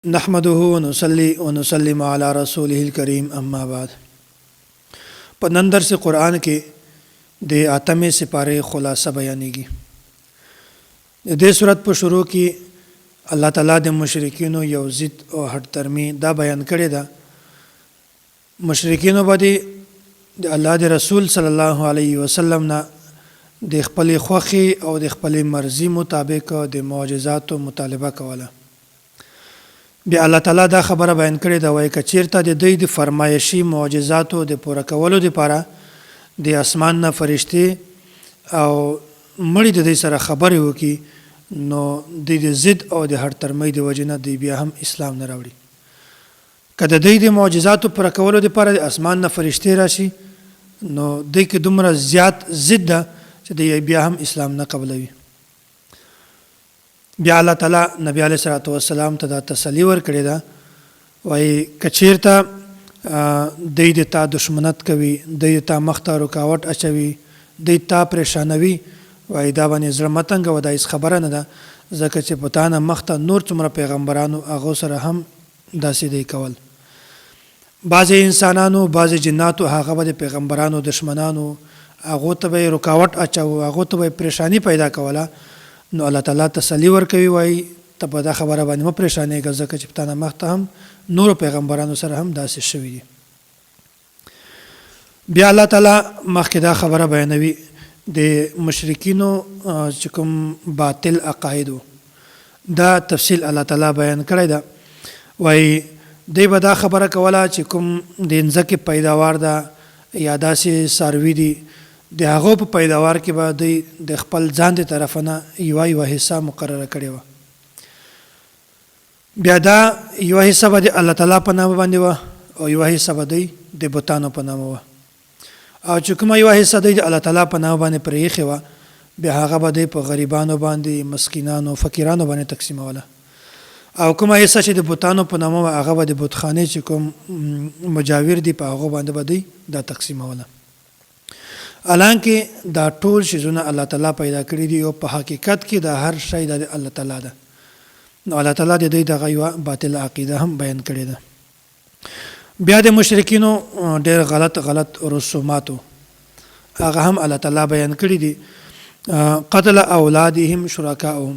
نحمده ونصلي ونسلم على رسوله الكريم اما بعد. په نن درس قرآن کې د اتمې سپاره خلاصه بیانېږي. د دې سورت په شروع کې الله تعالی د مشرکینو یو ضد او هټ ترمي دا بیان کړی دا. مشرکینو باندې د الله د رسول صلی الله علیه وسلم نه د خپل خوخي او د خپل مرزي مطابق د معجزاتو مطالبه کوله. بیا الله تعالی دا خبره بیان کړې دا وایي کچیرته د دوی د فرمایشي معجزاتو د پوره کولو لپاره د اسمان نه فرشتي او مړي د دې سره خبرې وکي نو د ضد او د هر ترمۍ د وجنه دی بیا هم اسلام نه راوړي. کله د دې معجزاتو پوره کولو لپاره د اسمان نه فرشتي راشي نو د کې دومره زیات ضد ده چې د بیا هم اسلام نه قبلوي. بیا الله تعالی نبی علیہ الصلوۃ والسلام ته دا تسلی ورکړی دا وای کچیرته د تا دشمنت کوي د تا مخته رکاوټ اچوي د تا پریشانوي وای دا باندې زړه متنګ و دا هیڅ خبره نه ده ځکه چې پتانه مخته نور څومره پیغمبرانو هغه سره هم داسې دی کول. بعض انسانانو بعض جناتو هغه به پیغمبرانو دشمنانو هغه ته رکاوټ اچو هغه ته پریشانی پیدا کوله نو الله تعالی تسلی ورکوي وای ته په دا خبره باندې مو پریشانې ځکه چې پتانه مخته هم نور پیغمبرانو سره هم داسې شوی دي. بیا الله تعالی مخکې دا خبره بیانوي د مشرکینو چې کوم باطل عقاید دا تفصیل الله تعالی بیان کړی دا وای دی به دا خبره کوله چې کوم د انځکه پیداوار دا یا داسې ساروی دي د هغه په پیداوار کې به د خپل ځان د طرفنه یو حصہ مقرره کړی و. بیا دا یو حصہ به د الله تعالی په نامه باندې و او یو حصہ به د بوتانو په نامه و او چې کومه یو حصہ د الله تعالی په نامه باندې پرېښې و بیا هغه به په غریبانو باندې مسکینانو فقیرانو باندې تقسیموله او کومه حصہ چې د بوتانو په نامه هغه به د بتخانه چې کوم مجاور دي په هغه باندې به دا تقسیموله. الانکه دا ټول شیزونه الله تعالی پیدا کړی دي او په حقیقت کې دا هر شی د الله تعالی ده. نو الله تعالی د دې دغه یو باطل عقیده هم بیان کړی ده. بیا د مشرکینو ډېر غلط رسوماتو هغه هم الله تعالی بیان کړی دي. قتل اولادهم شرکاءهم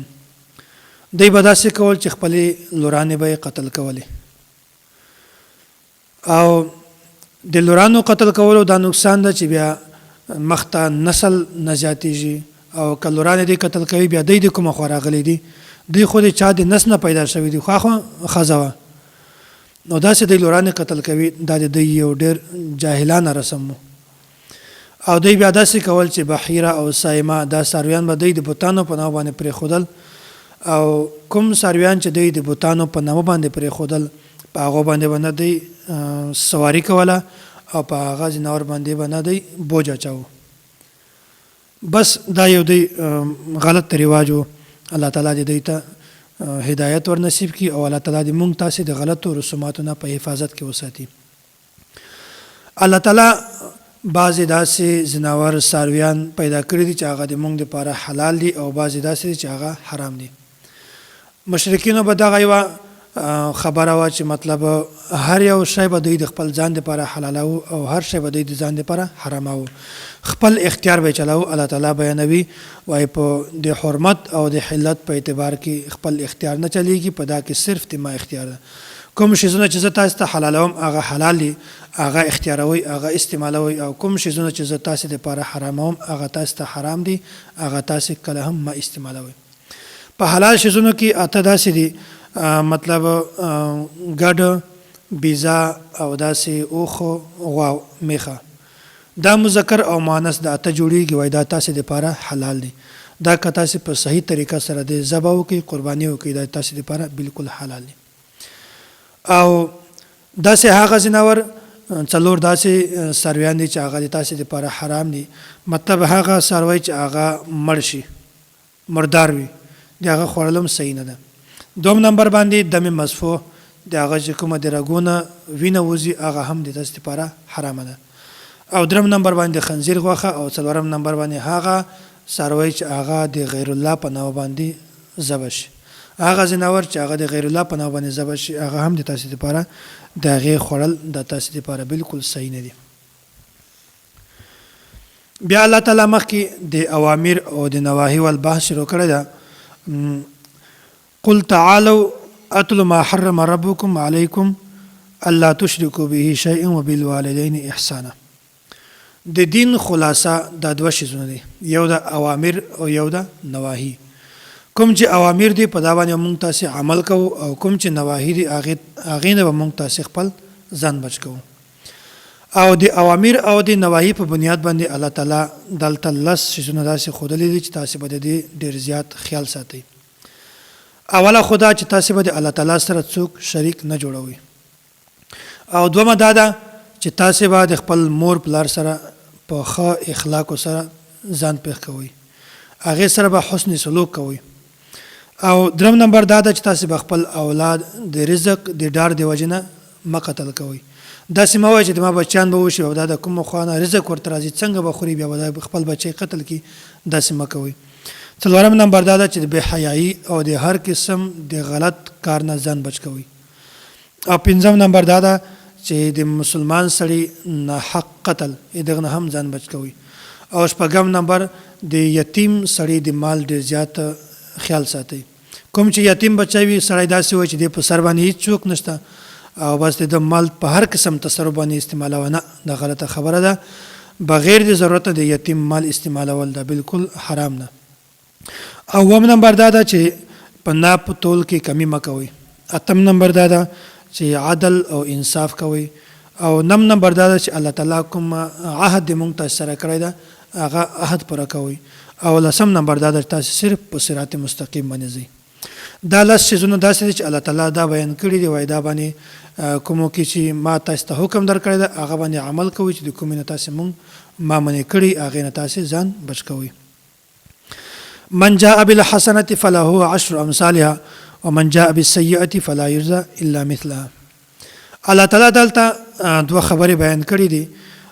دوی به داسې کول چې خپل لورانې به قتل کولې او د لورانو قتل کولو دا نقصان ده چې بیا مخته نسل نه زیاتېږي او که لورانې دې قتل کوي بیا دوی د کومه خوا راغلی دي دوی خو د چا د نس نه پیدا شوي دي خو ښځه وه نو داسې دوی لورانې قتل کوي دا د دوی یو ډېر جاهلانه رسم و او دوی بیا داسې کول چې بحیره او سایمه دا څارویان به دوی د بوتانو په نامه باندې پرېښودل او کوم څارویان چې دوی د بوتانو په نامه باندې پرېښودل په هغو باندې به نه دوی سواري کوله او په هغه ځناور باندې به نه دی بوج اچاو. بس دا یو دی غلط رواج و. الله تعالی دې ته هدایت ور نصیب کړي او الله تعالی دې مونږ تاسو د غلطو رسوماتو نه په حفاظت کې وساتي. الله تعالی بعضې داسې ځناور څارویان پیدا کړي دي چې هغه د مونږ لپاره حلال دي او بعضې داسې دي چې هغه حرام دي. مشرکینو به دغه یوه خبره وا چې مطلب هر یو شی به دوی د خپل ځان لپاره حلالو او هر شی به دوی د ځان لپاره حرامو خپل اختیار به چلاو. الله تعالی بیانوي وای په د حرمت او د حلت په اعتبار کې خپل اختیار نه چلیږي په دا کې صرف د ما اختیار ده. کوم شیزونه چې زه تاسو ته حلالوم هغه حلال دي هغه اختیاروي هغه استعمالوي او کوم شیزونه چې زه تاسو لپاره حراموم هغه تاسو ته حرام دي هغه تاسو کله هم ما استعمالوي. په حلال شیزونو کې اته داسې دي مطلب ګډ بیزا او داسې اوخو غوا میخه دا مذکر او مؤنث د اته جوړیږي وای دا تاسو لپاره حلال دي. دا که تاسو په صحیح طریقه سره د ذبح وکړئ قرباني وکړئ دا تاسو لپاره بالکل حلال دي. او داسې هغه ځناور څلور داسې څارویان دي چې هغه تاسو لپاره حرام دي. مطلب هغه څاروی چې هغه مړ شي مردار وي د هغه خوړلم صحیح نه ده. دوم نمبر باندې دم مصفوح د هغه چې کومه د رګونه وینه وځي هغه هم د تاسو لپاره حرام ده. او درم نمبر باندې خنزیر غوښه او څلورم نمبر باندې هغه څاروی چې هغه د غیر الله په نامه باندې ذبح شي هغه ځناور چې هغه د غیر الله په نامه باندې ذبح شي هغه هم د تاسو لپاره د هغې خوړل د تاسو لپاره بالکل صحیح نه دي. بیا الله تعالی مخکې د اوامر او د نواهی والبحث شروع کړی ده. قل تعالوا اتل ما حرم ربكم عليكم الا تشركوا به شيئا وبالوالدين احسانا. د دین خلاصه د دوه شیزونه دي، یو د اوامر او یو د نواهی. کوم چې اوامر دي په دا باندې مونږ تاسو عمل کوو او کوم چې نواهی دي هغه نه مونږ تاسو خپل ځان بچ کوو. او د اوامر او د نواهی په بنیاد باندې الله تعالی دلته لس شیزونه داسې خودلې دي چې تاسو به د ډیر زیات خیال ساتئ. اوله خدا چې تاسو به د الله تعالی سره څوک شریک نه جوړوي، او دومره دا ده چې تاسو به د خپل مور پلار سره په ښه اخلاق سره ځان پېښ کوئ، هغې سره به حسن سلوک کوئ. او درم نمبر دا ده چې تاسو به خپل اولاد د رزق د ډار د وجې نه مه قتل کوئ. داسې مه وایئ چې ما بچیان به وشي او دا د کومه خوا نه رزق ورته راځي څنګه به خوري بیا به خپل بچی قتل کړي، داسې مه کوئ. څلورم نمبر دا ده چې د بې حیایي او د هر قسم د غلط کار نه ځان بچ کوئ. او پنځم نمبر دا ده چې د مسلمان سړي ناحق قتل دغه نه هم ځان بچ کوئ. او شپږم نمبر د یتیم سړي د مال ډېر زیات خیال ساتئ. کوم چې یتیم بچی وي سړی داسې وایي چې د په سر باندې هېڅ څوک نشته او بس د مال په هر قسم تصرف باندې استعمالوه، نه، دا غلطه خبره ده. بغیر د ضرورت د یتیم مال استعمالول دا بالکل حرام نه. او اووم نمبر دا ده چې په ناپ تول کې کمی مه کوئ. اتم نمبر دا ده چې عدل او انصاف کوئ. او نم نمبر دا ده چې الله تعالی کوم عهد د مونږ تاسو سره کړی ده هغه عهد پوره کوئ. او لسم نمبر دا ده چې تاسو صرف په صراط مستقیم باندې ځئ. دا لس شیزونه داسې دي چې الله تعالی دا بیان کړي دي، وایي دا باندې کومو کې چې ما تاسو ته حکم درکړی ده هغه باندې عمل کوئ، چې د کومې نه تاسو مونږ ما منې کړي هغې نه تاسو ځان بچ کوئ. من جاء بالحسنة فله عشر امثالها ومن جاء بالسيئة فلا يجزى الا مثلها. الله تعالی دلته دوه خبرې بیان کړي دي،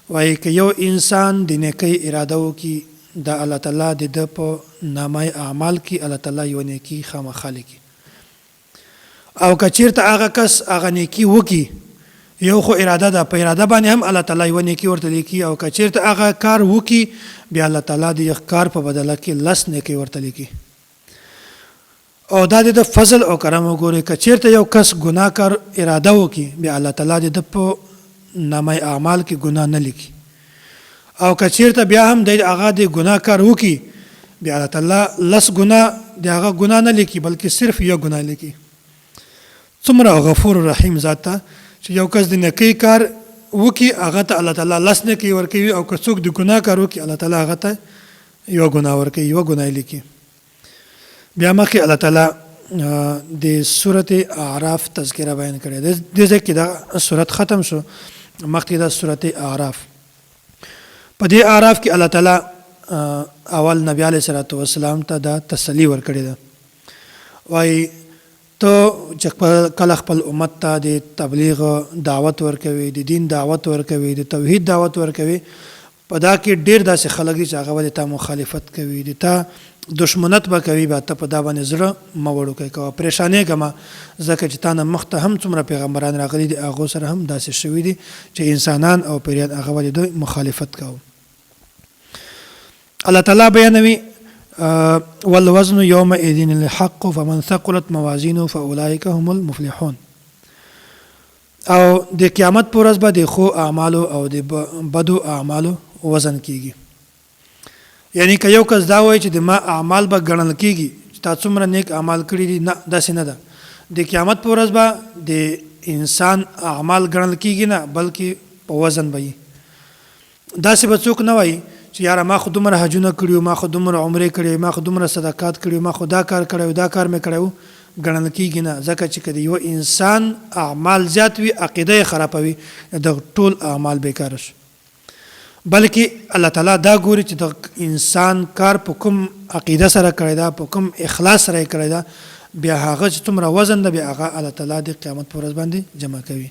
وایي که یو انسان د نیکۍ اراده وکړي د الله تعالی د ده په نامه اعمال کې الله تعالی یو نیکي خامخا لیکي. او که چېرته هغه کس هغه نیکي وکړي، یو خو اراده ده، په اراده باندې هم الله تعالی یو نیکي ورته لیکي. او که چېرته هغه کار وکړي بیا الله تعالی د یو کار په بدله کې لس نیکي ورته لیکي. او دا د فضل او کرم وګورئ، که چېرته یو کس ګناه کار اراده وکړي بیا الله تعالی د ده په نامه اعمال کې ګناه نه لیکي. او که چېرته بیا هم د هغه د ګناه کار وکړي بیا الله تعالی لس ګناه د هغه ګناه نه لیکي بلکې صرف یو ګناه لیکي. څومره غفور رحیم ذات ته چې یو کس د نیکۍ کار وکړي هغه ته الله تعالی لس نیکۍ ورکوي، او که څوک د ګناه کار وکړي الله تعالی هغه ته یو ګناه ورکوي، یو ګناه لیکي. بیا مخکې الله تعالی د سورت اعراف تذکره بیان کړې ده. دې ځای کې دا سورت ختم شو، مخکې دا سورت اعراف. په دې اعراف کې الله تعالی اول نبی علیه الصلاۃ والسلام ته دا تسلی ورکړې ده، وایي ته چې کله خپل امت ته د تبلیغ دعوت ورکوي، د دین دعوت ورکوي، د توحید دعوت ورکوي، په دا کې ډېر داسې خلک دي چې هغه به د تا مخالفت کوي، د تا دشمنت به کوي، به ته په دا باندې زړه مه وړوکی کوه، پریشانېږه مه، ځکه چې تا نه مخته هم څومره پیغمبران راغلي دي هغو سره هم داسې شوي دي چې انسانان او پیریان هغه به د دوی مخالفت کوو. الله تعالی بیانوي والوزن يومئذ الحق فمن ثقلت موازینه فاولئک هم المفلحون. او د قیامت پر ورځ به د ښو اعمالو او د بدو اعمالو وزن کیږي. یعنی که یو کس دا وایي چې د ما اعمال به ګڼل کیږي چې تا څومره نیک اعمال کړي دي، نه، داسې نه ده. د قیامت پر ورځ به د انسان اعمال ګڼل کیږي نه، بلکې په وزن به وي. داسې به څوک نه وایي چې یاره ما خو دومره حجونه کړي، ما خو دومره عمرې کړي، ما خو دومره صدقات کړي، ما خو دا کار کړی، دا کار مې کړی و، ګڼل کیږي نه. ځکه چې که د یو انسان اعمال زیات وي عقیده یې خرابوي، د ټول اعمال بیکاره شي. بلکې الله تعالی دا ګوري چې د انسان کار په کوم عقیده سره کړی ده، په کوم اخلاص سره یې کړی ده، بیا هغه چې څومره وزن ده بیا هغه الله تعالی د قیامت په ورځ باندې جمع کوي.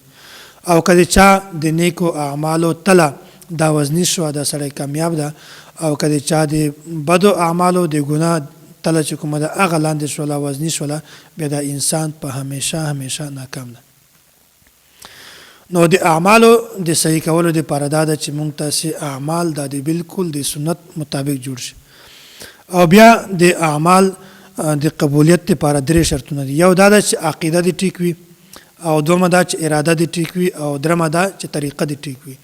او که د چا د نیکو اعمالو تله دا وزنی شو دا سړی کامیاب ده، او که د چا د بدو اعمالو د ګناه تله چې کومه ده هغه لاندې شوله وزني شوله بیا دا انسان په همیشه ناکام ده. نو د اعمالو د صحیح کولو دپاره دا ده چې موږ تاسې اعمال دا د بالکل د سنت مطابق جوړ شي. او بیا د اعمال د قبولیت لپاره درې شرطونه دي. یو دا ده چې عقیده دې ټیک وي، او دومه دا چې اراده دې ټیک وي، او درمه دا چې طریقه دې ټیک وي.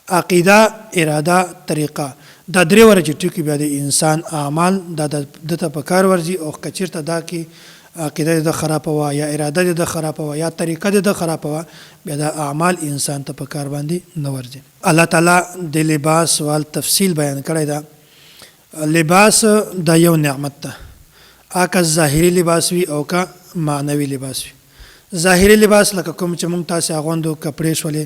عقیده، اراده، طریقه دا درې وره چې ټیک وي بیا د انسان اعمال دا دته په کار ورځي. او که چېرته دا کې عقیده د خرابه وه یا اراده د خرابه وه یا طریقه د خرابه وه بیا دا اعمال انسان ته په کار باندې نه ورځي. الله تعالی د لباس سوال تفصیل بیان کړی ده. لباس دا یو نعمت ده، که ظاهري لباس وي او که معنوي لباس وي. ظاهري لباس لکه کوم چې موږ تاسې اغوندو کپړې شولې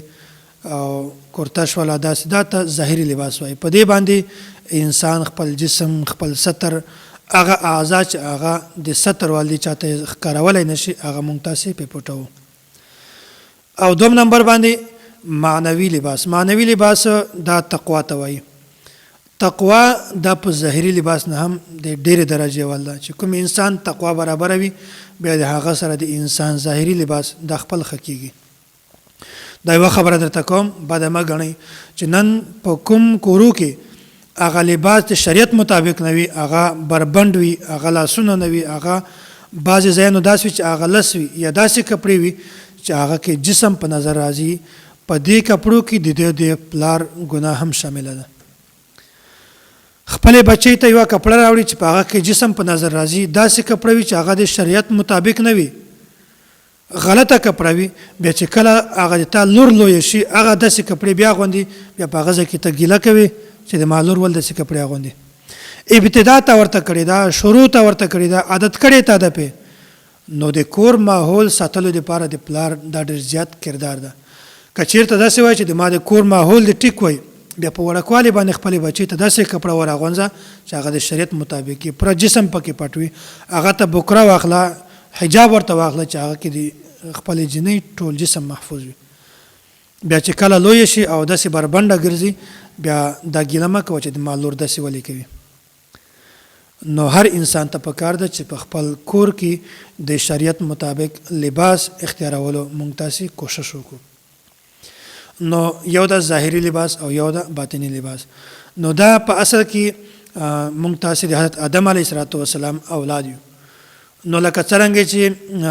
او کرتا شوله داسې دا ته ظاهري لباس وایي. په دې باندې انسان خپل جسم، خپل ستر، هغه اعضا چې هغه د ستر والدي چاته ښکارولی نشي هغه موږ تاسې پې پټوو. او دوم نمبر باندې معنوي لباس. معنوي لباس دا تقوا ته وایي. تقوا دا په ظاهري لباس نه هم د ډېرې درجې ول ده چې کوم انسان تقوا برابره وي بیا د هغه سره د انسان ظاهري لباس دا خپل ښه کېږي. دا یوه خبره درته کوم، بده مه ګڼئ چې نن په کوم کورو کې هغه لباس د شریعت مطابق نه وي، هغه بربند وي، هغه لاسونه نه وي، هغه بعضې ځایونو داسې وي چې هغه لس وي یا داسې کپړې وي چې هغه کې جسم په نظر راځي. په دې کپړو کې د پلار ګناه هم شامله ده. خپل بچی ته یو کپړه راوړي چې په هغه کې جسم په نظر راځي، داسې کپړه وي چې هغه د شریعت مطابق نه وي، غلطه کپړه وي، بیا چې کله هغه د تا لور لویه شي هغه داسې کپړې بیا اغوندي، بیا په هغه ځای کې ته ګیله کوي چې د ما لور ول داسې کپړې اغوندي. ابتدا ته ورته کړې ده، شروع ته ورته کړې ده، عادت کړې ته ده پې. نو د کور ماحول ساتلو دپاره د پلار دا ډېر زیات کردار ده. که چېرته داسې وایي چې د ما د کور ماحول د ټیک وایي بیا په وړکوالي باندې خپل بچی ته داسې کپړه ور اغونځه چې هغه د شریعت مطابق وي، پوره جسم پکې پټ وي. هغه ته بکره واخله، حجاب ورته واخله چې هغه کې د خپل جنۍ ټول جسم محفوظ وي. بیا چې کله لوی شي او داسې بربنډه ګرځي بیا دا ګیله مه کوه چې د ما لور داسې ولې کوي. نو هر انسان ته پکار ده چې په خپل کور کې د شریعت مطابق لباس اختیارولو مونږ تاسې کوشش وکړو. نو یو د ظاهري لباس او یو د باطني لباس. نو دا په اصل کې مونږ تاسې د حضرت آدم علیه السلام اولاد یو. نو لکه څرنګه چې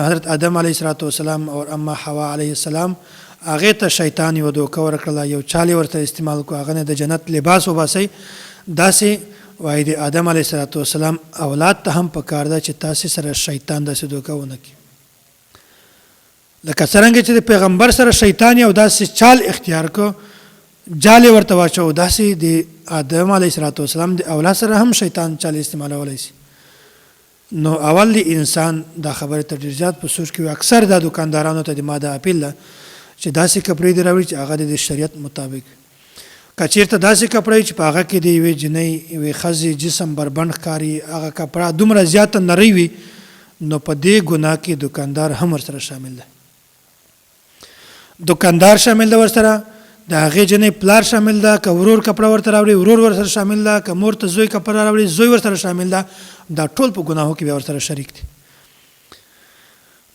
حضرت آدم علیه السلام او اما حوا علیه السلام هغې ته شیطان یو دوکه ورکړله، یو چال یې ورته استعمال کړو، هغه نه د جنت لباس وباسئ. داسې وایي د آدم علیه السلام اولاد ته هم پکار ده چې تاسې سره شیطان داسې دوکه ونه کړي. لکه څرنګه چې د پیغمبر سره شیطان یو داسې چال اختیار کړو، جال یې ورته واچو، داسې د آدم علیه السلام د اولاد سره هم شیطان چال استعمالولی شي. نو اول د انسان دا خبره ته ډېر زیات په سوچ کې وي. اکثر دا دکاندارانو ته د ما دا اپیل ده چې داسې کپړې دې راوړي چې هغه د شریعت مطابق. که چېرته داسې کپړه وي چې په هغه کې د یوې جنۍ یوې ښځې جسم بربند ښکاري، هغه کپړه دومره زیاته نرۍ وي، نو په دې ګناه کې دکاندار هم ورسره شامل ده. دکاندار شامل ده ورسره، د هغې جنۍ پلار شامل ده، که ورور کپړه ورته راوړي ورور ورسره شامل ده، که مور ته زوی کپړه راوړي زوی ورسره شامل ده. دا ټول په ګناهو کې بیا ورسره شریک دي.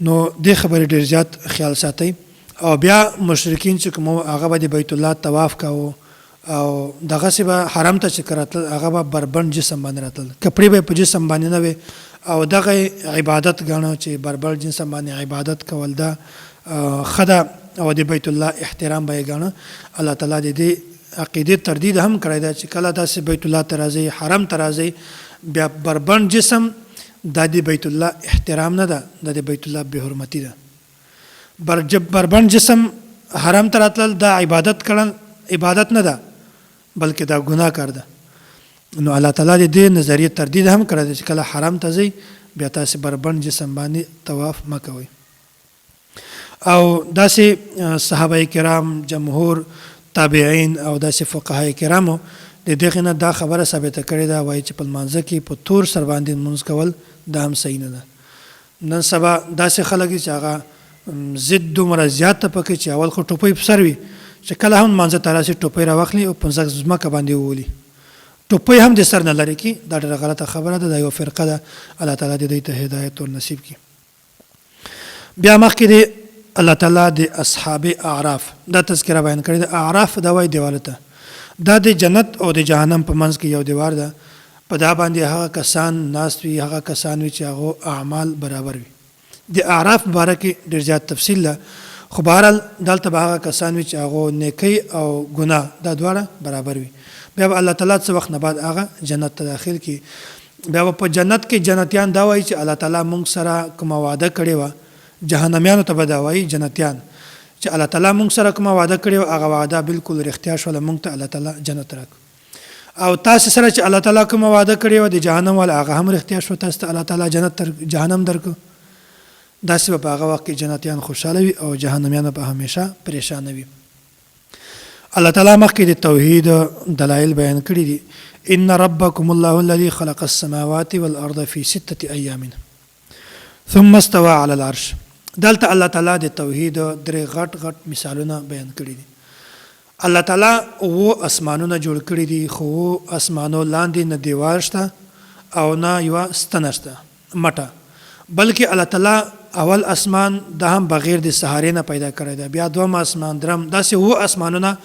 نو دې خبرې ډېر زیات خیال ساتئ. او بیا مشرکین چې کوم هغه به د بیت الله طواف کوو او دغسې به حرم ته چې راتلل هغه به بربند جسم باندې راتلل، کپړې به په جسم باندې نه وي، او دغه عبادت ګڼه چې بربند جسم باندې عبادت کول دا ښه ده او د بیت الله احترام به یې ګڼه. الله تعالی د دې عقیدې تردید هم کړی ده چې کله داسې بیت الله ته راځئ، حرم ته راځئ، بیا بربند جسم دا د بیت الله احترام نه ده، دا د بیت الله بې حرمتي ده. بربند جسم حرم ته راتلل دا عبادت کړل عبادت نه ده بلکې دا ګناه کار ده. نو الله تعالی د دې نظریې تردید هم کړی ده چې کله حرم ته ځئ بیا تاسې بربند جسم باندې طواف مه کوئ. او داسې صحابه کرام، جمهور تابعین او داسې فقهای کرامو د دغې نه دا خبره ثابته کړې ده، وایي چې په لمانځه کې په تور سر باندې لمونځ کول دا هم صحیح نه ده. نن سبا داسې خلک دي چې هغه ضد دومره زیاته پکې چې اول خو ټوپۍ په سر وي چې کله هم لمانځه ته راسي ټوپۍ راواخلي او په ځمکه باندې وولي، ټوپۍ هم د سر نه لري کی دا ډېره غلطه خبره ده. دا یو فرقه ده. الله تعالی دې دوی ته هدایت ور نصیب کړي. بیا مخکې د الله تعالی د اصحاب اعراف دا تذکره بیان کړی. د اعراف دا وایي دیوال ته دا د جنت او د جهنم په منځ کې یو دیوار ده. په دا باندې هغه کسان ناست وي هغه کسان وي چې هغه اعمال برابر وي. د اعراف باره کې ډېر زیات تفصیل ده خو بهرحال دلته به هغه کسان وي چې هغه نیکۍ او ګناه دا دواړه برابر وي. بیا به الله تعالی څه وخت نه بعد هغه جنت ته داخل کړي. بیا به په جنت کې جنتیان دا وایي چې الله تعالی موږ سره کومه وعده کړې وه. جهنمیانو ته به دا وایي جنتیان چې الله تعالی موږ سره کومه وعده کړې وه هغه وعده بالکل رښتیا شوله موږ ته الله تعالی جنت راکړ. او تاسو سره چې الله تعالی کومه وعده کړې وه د جهنم والا هغه هم رښتیا شو تاسو ته الله تعالی جنت جهنم درکړو. داسې به په هغه وخت کې جنتیان خوشحاله وي او جهنمیان به همیشه پریشانه وي. الله تعالی مخکې د توحید دلایل بیان کړي دي. ان ربکم الله الذي خلق السماوات والارض في 6 ايام ثم استوى على العرش. دلته الله تعالی د توحید درې غټ مثالونه بیان کړي دي. الله تعالی وو اسمانونه جوړ کړي دي خو اسمانو لاندې نه دیوال شته او نه یو ستنه شته مټه بلکې الله تعالی اول اسمان د هم بغیر د سهارې نه پیدا کړی دی. بیا دوم اسمان درم داسې وو اسمانونه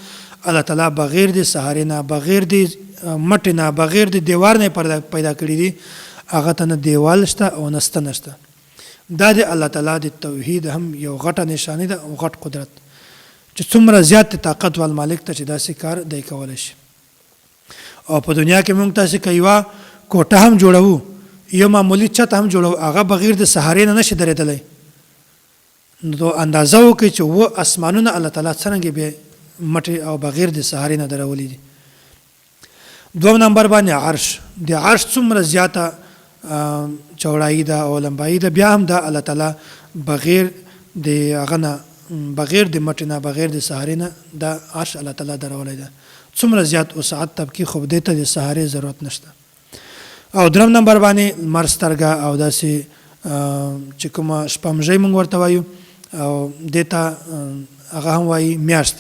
الله تعالی بغیر د سهارې نه بغیر د مټې نه بغیر د دیوار نه پیدا کړی دي. هغه ته نه دیوال شته او نه ستنه شته. دا د الله تعالی د توحید هم یو غټه نشانه ده او غټ قدرت چې څومره زیات طاقت ول مالک ته چې داسې کار دی کولای شي. او په دنیا کې موږ تاسو کایوا کوټه هم جوړو یو معمولی چت هم جوړو هغه بغیر د سهارې نه نشي درېدلی. نو اندازه وکړي چې و اسمانونه الله تعالی څنګه به مټې او بغیر د سهارې نه درولې دي. دوم نمبر باندې عرش د عرش څومره زیاته چوړایي ده او لمبایي ده بیا هم د الله تعالی بغیر د هغه نه بغیر د مټې نه بغیر د سهارې نه د عرش الله تعالی درولې ده. څومره زیات وسعت طبقي خو دې ته د سهارې ضرورت نشته. او درم نمبر باندې مرسترګه او داسې چې کومه شپمژۍ مونږ ورته وایو او دې ته هغه هم وایي میاشت.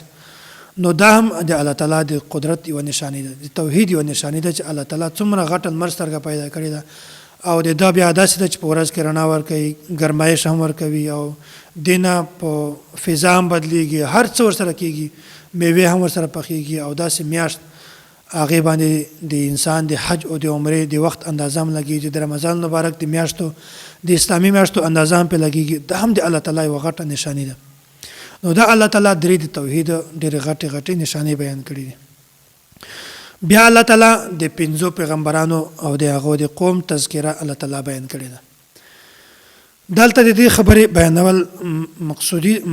نو دا هم د الله تعالی د قدرت یوه نشانې ده د توحید یوه نشانې ده چې الله تعالی څومره غټه مرسترګه پیدا کړې ده او د دا بیا داسې ده چې په ورځ کې رڼا ورکوي ګرمایش هم ورکوي او دینه په فضا هم بدلیږي هر څه ورسره کېږي میوې هم ورسره پخېږي او داسې میاشت هغې باندې د انسان د حج او د عمرې د وخت اندازه هم لګېږي د رمضان مبارک د میاشتو د اسلامي میاشتو اندازه هم پرې لګېږي دا هم د الله تعالی یوه غټه نشانې ده. نو دا الله تعالی درې د توحید ډېرې غټې نشانې بیان کړي دي. بیا الله تعالی د 5 پیغمبرانو او د هغو د قوم تذکره الله تعالی بیان کړې ده. دلته د دې خبرې بیانول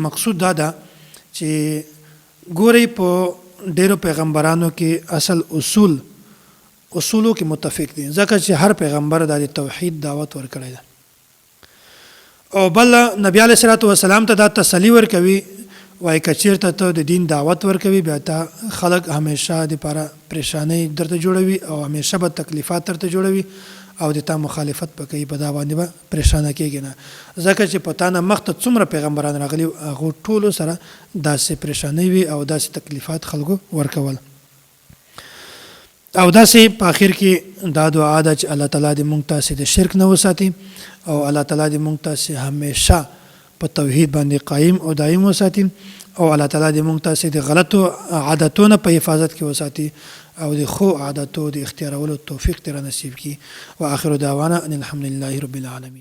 مقصود دا ده چې ګورئ په ډیرو پیغمبرانو کې اصل اصولو کې متفق دي ځکه چې هر پیغمبر د توحید دعوت ورکړی ده. او بل نبی علیه الصلاۃ والسلام ته دا تسلی ورکوي وای کچیرته ته د دین دعوت ورکوي بیا ته خلک همیشه د لپاره پریشانی درته جوړوي او همیشه به تکلیفات درته جوړوي او د تا مخالفت پکې په دا باندې به پریشانه کېږي نه ځکه چې په تا نه مخته څومره پیغمبران راغلي هغو ټولو سره داسې پریشانۍ وي او داسې تکلیفات خلکو ورکول. او داسې په آخر کې دا دعا ده چې الله تعالی دې موږ تاسې د شرک نه وساتي او الله تعالی دې موږ تاسې همیشه په توحید باندې قایم او دایم وساتي او الله تعالی دې موږ تاسې د غلطو عادتونو په حفاظت کې وساتي او د خو عادتو د اختیارولو توفیق تر نصیب کی. واخر دعوانا ان الحمد لله رب العالمین.